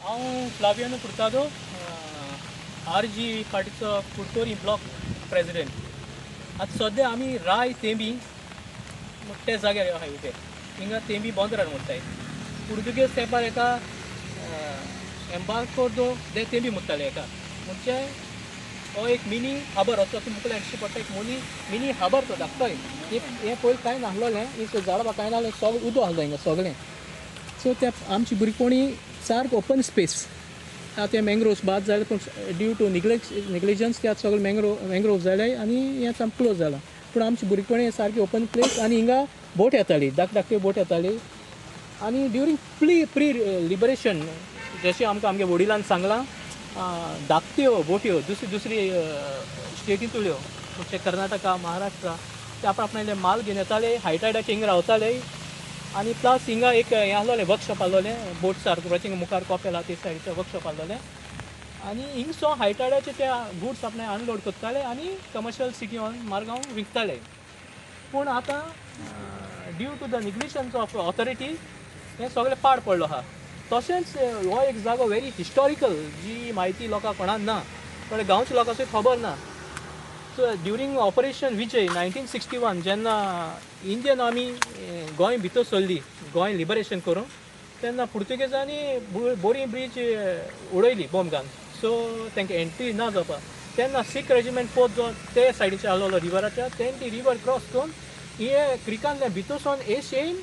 हांव फ्लावियानो फुर्तादो RG पार्टीचो Curtorim block president. आतां सद्या आमी राय तेंबी ते जाग्यार आहाय उबे. हिंगा तेंबी बंदरार म्हणटाय. पुर्तुगेज तेंपार एका एम्बार्कोदो ते तेंबी म्हणटाले एका. म्हणजे हो एक मिनी हाबर असो मुखार एंट्री पडटा एक मिनी हाबर तो धाकटोय. हें पयलीं कांय नासलोलें, एक झाडां बा कांय नासलें, सगळें उदक आसलें हिंगा सगळें. सो ते आमची भुरगीपणी सारको ओपन स्पेस. आतां ते मँग्रोव्स बाद जाले पूण ड्यू टू नेग्लिजन्स ते आतां सगळे मँग्रोव्स जाले आनी हें सामकें क्लोज जाला. पूण आमची भुरगीपणी सारकी ओपन प्लेस आनी हिंगा बोट येताली, धाकटी बोट येताली. आनी ड्युरींग प्री लिबरेशन जशें आमगे वडिलांन सांगलां, धाकट्यो बोट्यो दुसरी स्टेटींतल्यो म्हणजे कर्नाटका, महाराष्ट्रा ते आपणाले माल घेवन येताले, हायटायडाचे हिंगा रावताले. आनी प्लस हिंगा एक हें आहलोलें वर्कशॉप आहलोलें, बोट सारको थिंगा मुखार कॉपेला ते सायडीचें वर्कशॉप आहलोलें. आनी हिंगसो हायटायडाचे ते गुड्स आपणे अनलोड करताले आनी कमर्शियल सिटी मार्गांव विकताले. पूण आतां due to the negligence of authority हें सगळें पाड पडलो आहा. तशेंच हो एक जागो व्हेरी हिस्टॉरिकल, जी म्हायती लोकांक कोणाक ना, थोड्या गांवच्या लोकांक खबर ना. सो ड्युरींग ऑपरेशन विजय 1961 जेन्ना इंडियन आर्मी गोंय भितर सरली, गोंय लिबरेशन करूंक, तेन्ना पुर्तुगेजांनी बोरी ब्रीज उडयली बॉम्ब घालून. सो तांकां एंट्री ना जावपा. तेन्ना 6th रेजिमेंट फोर्थ जो ते सायडीचे आहलो रिवराच्या, तेन्ना ती रिवर क्रॉस करून हे क्रिकांतल्या भितर सावन एश येवन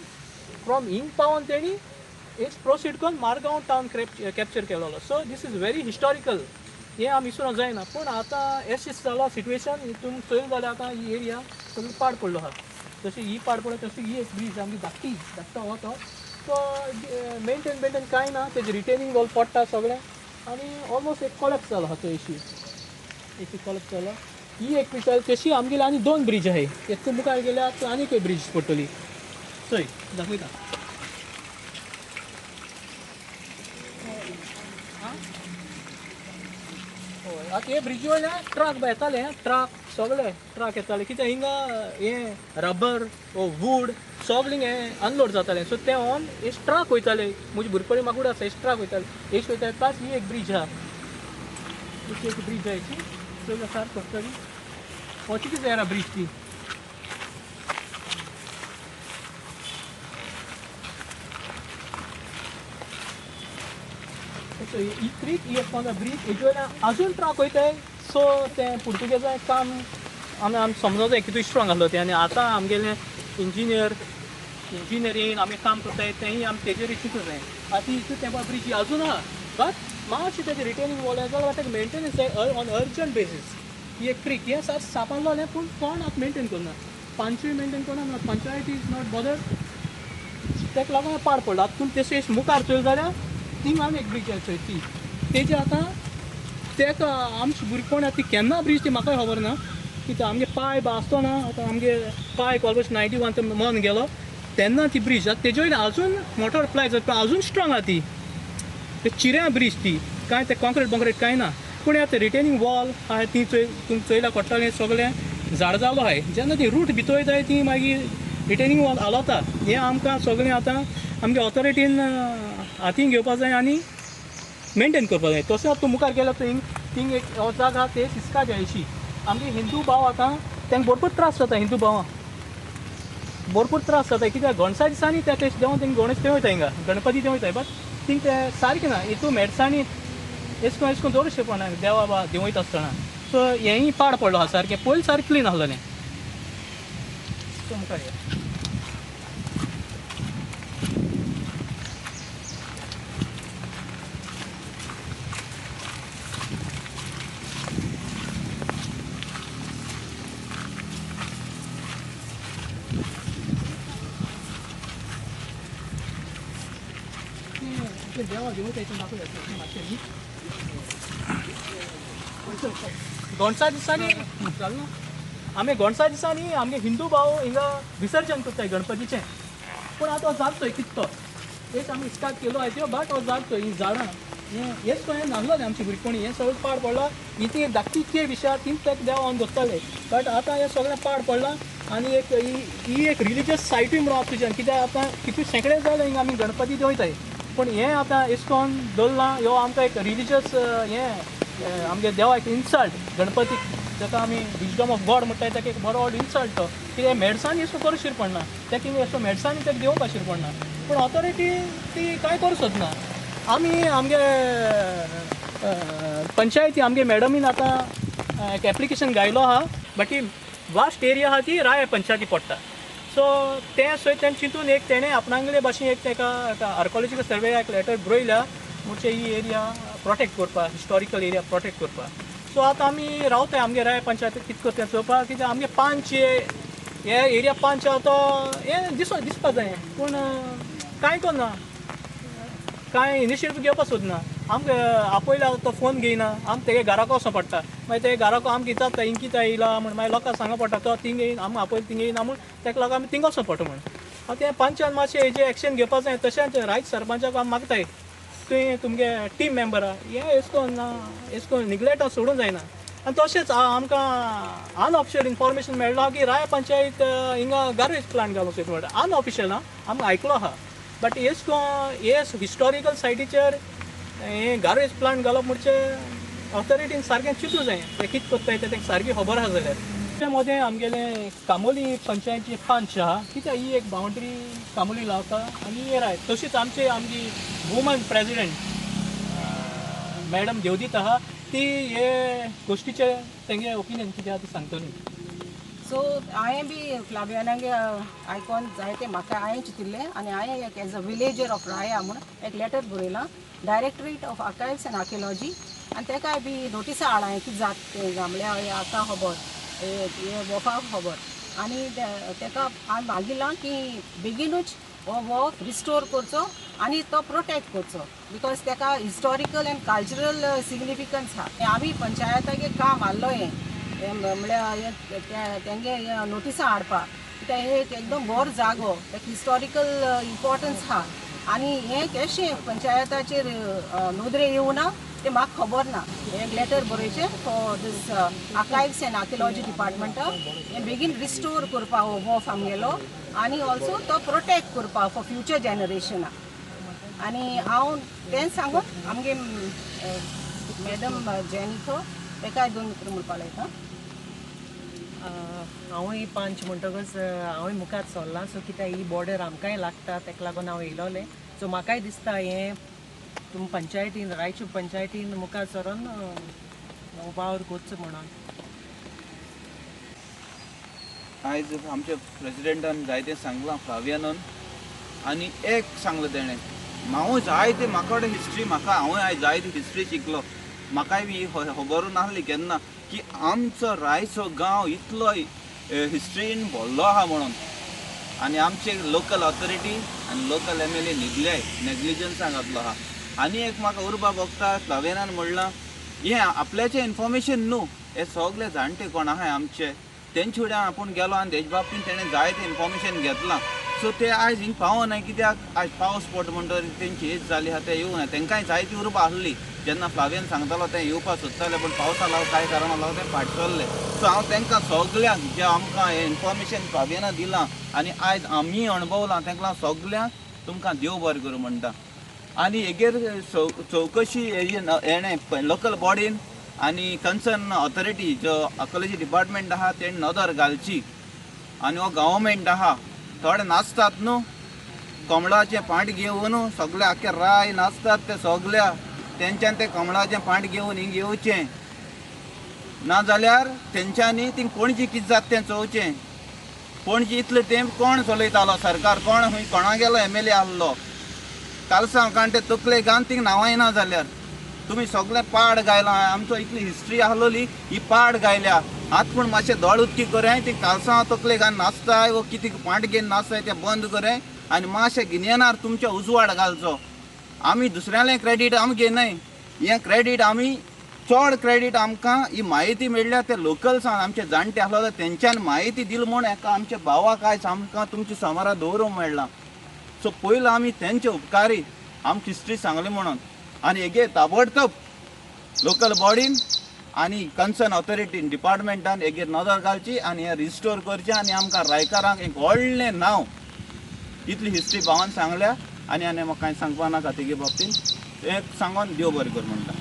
फ्रॉम हिंग पावन तेणी एश प्रोसीड करून मारगांव टावन कॅप्चर केलोलो. So this is very historical. हें आमी विसरूंक जायना. पूण आतां एशें जाला सिट्युएशन, हितून चोयल जाल्यार आतां ही एरिया सगळी पाड पडलो आहा. जशी ही पाड पडलो तशी ही एक ब्रीज आमची धाकटो हो तो. सो मेंटेन कांय ना, तेजें रिटेनिंग वॉल पडटा सगळें आनी ऑलमोस्ट एक कॉलेप्स जालो आहा तो एक कॉलेप्स जालो. ही एक पिक्चर तशी आमगेली आनी 2 ब्रीज आहाय. एक मुखार गेल्यार आनीक एक ब्रीज पडटली. चोय दाखयता. आतां हे ब्रिजी वयल्यान ट्रक येताले, सगळे ट्रक येताले, कित्याक हिंगा हें रबर वूड सगळें हें अनलोड जातालें. सो ते ऑन एश ट्रक वयताले. म्हजी भुरगीपणी म्हाका उडो आसा, एश ट्रक वयताले, एश वयताले. प्लस ही एक ब्रीज आहा, एक ब्रीज आहा ती चोयला सारको करतली. पोर्चुगीज एरा ब्रीज ती. ही क्रीक ही एक ब्रीज हेजे वयल्यान आजून ट्रक वयताय. सो तें पुर्तुगेजां काम आमी समजूं जाय कितू स्ट्रॉंग आहलो तें. आनी आतां आमगेलें इंजिनियरींग आमी काम करताय तेंय आमी तेजेर चिंतूं जाय. आतां हितून तेंपा ब्रीज अजून आहा, बट मातशें तेजें रिटेनिंग वॉल जाल्यार ताका मेंटेनन्स जाय ऑन अर्जंट बेसीस. ही एक क्रीक हें सारकें सापारलोलें, पूण कोण आतां मेंटेन करना. पंचूय मेंटेन करना, पंचायत इज नॉट बॉदर्ड. ताका लागून पाड पडलो. आतां पूण तें मुखार चोयल जाल्यार थिंग आनी एक ब्रीज चोय ती तेजे आतां तेका आमची भुरगीपण आतां ती केन्ना ब्रीज ती म्हाकाय खबर ना. कित्याक आमगे पाय बा आसतना आतां आमगे पाय ऑलमोस्ट 91 मन गेलो तेन्ना ती ब्रीज आतां तेजे वयल्यान आजून मोटर फ्लाय जाता, आजून स्ट्रॉंग आहा ती. ते चिऱ्या ब्रीज ती कांय ते कॉन्क्रीट कांय ना. पूण आतां रिटेनिंग वॉल आहा ती तुमकां चोयल्या पडटलें सगळें झाड जालो आहाय. जेन्ना ती रूट भितर वयताय ती मागीर रिटेनिंग वॉल हालवता. हें आमकां सगळें आतां आमगे ऑथॉरिटीन हातीन घेवपा जाय आनी मेंटेन करपा जाय. तसो तूं मुखार गेलो थिंग एक हो जागा ते सिस्का जायशी. आमगे हिंदू भाव आतां तांकां भरपूर त्रास जाता. हिंदू भावांक भरपूर त्रास जाता, कित्याक गणसा दिसांनी ते देंवन तेंगे गणेश ते वयता हिंगा, गणपती ते वयताय. बट थिंग ते सारकें ना, हितू मेडसांनी एश कोन्न दवरूंक शकना देवा बा देंवयता आसतना. सो हेंय पाड पडलो आहा सारकें. पयलीं सारकें क्लीन आहलोलें. सो मुखार या. देवा देंवयता दाखयता मातशें न्ही. गणसा दिसांनी जालें ना, आमी गणसा दिसांनी आमगे हिंदू भाव हिंगा विसर्जन करताय गणपतीचें. पूण आतां हो जागतो किततो एक आमी स्टार्ट केलो आहाय त्यो, बट हो जागतो ही झाडां हेच हें नासलोलें आमची भुरगीपणी. हें सगळें पाड पडलां. ही ती धाकटी के विशार तीन तेका देवा आनी दवरताले, बट आतां हें सगळें पाड पडलां. आनी एक ही एक रिलिजियस सायटूय म्हणून आसा तुज्यान, कित्याक आतां कितू शेंकडे जाले हिंगा आमी गणपती देंवयताय, पूण हें आतां एस्कोन दवरलां ह्यो आमकां एक रिलिजियस हें आमगे देवाक इन्सल्ट गणपतीक, जाका आमी विजडम ऑफ गॉड म्हणटाय, ताका एक बरो व्हड इन्सल्ट तो, कित्याक मेडसांनी अशें करूं शिर पडना, ताका अशें मेडसांनी ताका देंवपा शिर पडना, पूण ऑथॉरिटी ती कांय करूं सोदना. आमी आमगे पंचायती आमगे मॅडमीन आतां एक एप्लिकेशन घायलो आहा, बट ही वास्ट एरिया आहा ती राय पंचायती पडटा. सो तें सो तें चिंतून एक तेणें आपणांगले भाशेन एक ताका आर्कोलॉजिकल सर्वे एक लेटर बरयल्या, म्हणजे ही एरिया प्रोटेक्ट करपा, हिस्टॉरिकल एरिया प्रोटेक्ट करपा. सो आतां आमी रावताय आमगे राय पंचायतीक कितें करता तें चोवपाक, कित्याक आमगे पंच हे एरिया पंच आहा तो हें दिसपा जाय, पूण कांय करना, कांय इनिशिएटीव घेवपा सोदना. आमकां आपयल्या तो फोन घेयना, आमकां तेगे घराको वचों पडटा, मागीर ते घराको आमकां विचारता हिंग कितें येयला म्हण, मागीर लोकांक सांगो पडटा तो थिंग येयन, आमकां आपयलें थिंग येयना म्हण, ताका लागून आमी थिंग वचों पडटा म्हण. ते पंचान मातशें हेजें एक्शन घेवपा जाय. तशेंच रायट सरपंचाक आमी मागताय तुवें तुमगे टीम मेंबरां हें एशकोन निग्लेक्ट सोडूंक जायना. आनी तशेंच आमकां अनऑफिशियल इन्फॉर्मेशन मेळ्ळां की राय पंचायत हिंगा गार्बेज प्लांट घालूंक सोदता म्हणटा. अनऑफिशियल आमकां आयकलो आहा, बट हे हिस्टॉरिकल सायटीचेर हें गार्बेज प्लांट घालप म्हणजे ऑथॉरिटीन सारकें चिंतूं जाय, ते कितें कोत्ताय तें तांकां सारकी खबर आहा जाल्यार. ते मदें आमगेलें कामोली पंचायतीचे पंच आहा, कित्याक ही एक बाउंड्री कामोली लावता आनी हे राय. तशीच आमची वुमन प्रेजिडेंट मॅडम देवदीत आहा, ती हे गोश्टीचेर तेंगे ओपिनियन कितें आहा ती सांगतली. सो हांवें बी फ्लावियानागे आयकोन जायते म्हाका हांवें चिंतिल्लें, आनी हांवें एक एज अ विलेजर ऑफ राया म्हूण एक लेटर बरयलां directorate of archives and archaeology, आनी तेकाय बी नोटिसा हाडाय कितें जाता तें गामल्या हे आतां खबर हे वॉफाक खबर. आनी तेका हांवें मागिल्लां की बेगीनूच हो वॉक रिस्टोर करचो आनी तो प्रोटेक्ट करचो, बिकॉज तेका हिस्टॉरिकल एंड कल्चरल सिग्निफिकन्स आहा. आमी पंचायतागे काम आहलो हें म्हळ्यार तेंगे नोटिसा हाडपा, कित्याक हे एकदम बरो जागो, तेका हिस्टॉरिकल इम्पॉर्टन्स आहा. आनी हें केशें पंचायताचेर नोंदरे येवना तें म्हाका खबर ना. एक लेटर बरोवचें for this archives and archaeology डिपार्टमेंटा, हें बेगीन रिस्टोर करपा हो वॉफ आमगेलो, आनी ऑल्सो तो प्रोटेक्ट करपा फॉर फ्युचर जनरेशना. आनी हांव तें सांगून आमगे मॅडम जेनिफर तेकाय दोन उतरां म्हणपा लायता. हांवूय पंच म्हणटकच हांवूय मुखार सरलां. सो कित्याक ही बॉर्डर आमकांय लागता, ताका लागून हांव येयलोलें. सो म्हाकाय दिसता हें तुम पंचायतीन रायच्या पंचायतीन मुखार सरोन वावर करचो म्हणून. आयज आमच्या प्रेसिडेंटान जायतें सांगलां फ्लावियानान, आनी एक सांगलें तेणें, हांवूय जायते म्हाका कडेन हिस्ट्री हांवूय आयज जायती हिस्ट्री शिकलो. म्हाकाय बी खबर नासली केन्ना की आमचो रायचो गांव इतलो हिस्ट्रीन भरलो आहा म्हणून. आनी आमचे लोकल ऑथॉरिटी आनी लोकल MLA नेग्लिजन्सान घातलो आहा. आनी एक म्हाका उर्बा भोगता फ्लावियानान म्हणलां हें आपल्याचें इन्फॉर्मेशन न्हू, हे सगळे जाणटे कोण आहाय आमचे तेंचे फुड्यान आपूण गेलो आनी तेजे बाबतींत तेणें जायतें इन्फॉर्मेशन घेतलां. सो ते आयज हिंग पावनाय, कित्याक आयज पावस पडटा म्हणटरी तेंची एज जाली आहा ते येवं ना. तेंकांय जायती उर्बा आहली, जेन्ना फ्लावियान सांगतालो तें येवपा सोदताले, पूण पावसा लागून कांय कारणा लागून तें फाट सरलें. सो हांव तेंकां सगल्यांक जें आमकां हें इन्फॉर्मेशन फ्लावियानान दिलां आनी आयज आमी अणभवलां, तेंकां सगल्यांक तुमकां देव बरें करूं म्हणटा. आनी हेगेर चवकशी हेणें लोकल बॉडीन आनी कन्सर्न ऑथॉरिटी जो आर्किओलॉजी डिपार्टमेंट आहा तेणें नदर घालची. आनी हो गव्हर्मेंट आहा थोडे नाचतात न्हू, कमळाचें पांट घेवन सगळे आख्खे राय नाचतात, ते सगल्या तेंच्यान तें कमळाचें पांट घेवन हिंग येवचें, नाजाल्यार तेंच्यांनी थिंग पणजी कितें जाता तें चोवचें. पणजी इतलें तेंप कोण चलयतालो सरकार, कोण खंय कोणागेलो MLA आहलो, कालसांव काण ते तकले घान थिंग नांवां येना जाल्यार तुमी सगळें पाड गायलां. आमचो इतली हिस्ट्री आहलोली ही पाड गायल्या. आतां पूण मातशें दोळ उदकी करें, ती कालसांव तकले घान नाचताय वो कितें पांट घेवन नाचताय तें बंद करें आनी मातशें गिन्यानार तुमचें उजवाड घालचो. आमी दुसऱ्यालें क्रेडीट आमी घेयनाय, हें क्रेडीट आमी चड क्रेडीट आमकां ही म्हायती मेळ्ळ्या ते लोकल्सान आमचे जाणटे आहलो तेंच्यान म्हायती दिली म्हूण हेका आमच्या भावाक आयज आमकां तुमच्या समोरा दवरूंक मेळ्ळां. सो पयलो आमी तेंचे उपकारी आमची हिस्ट्री सांगली म्हणून. आनी हेगे ताबडतोब लोकल बॉडीन आनी कन्सर्न ऑथॉरिटीन डिपार्टमेंटान हेजेर नजर घालची आनी हें रिस्टोर करचें आनी आमकां रायकारांक एक व्हडलें नांव इतली हिस्ट्री भावान सांगल्या आनी म्हाका कांय सांगपा नाका तेगे बाबतींत एक सांगून देव बरें कर म्हणटा.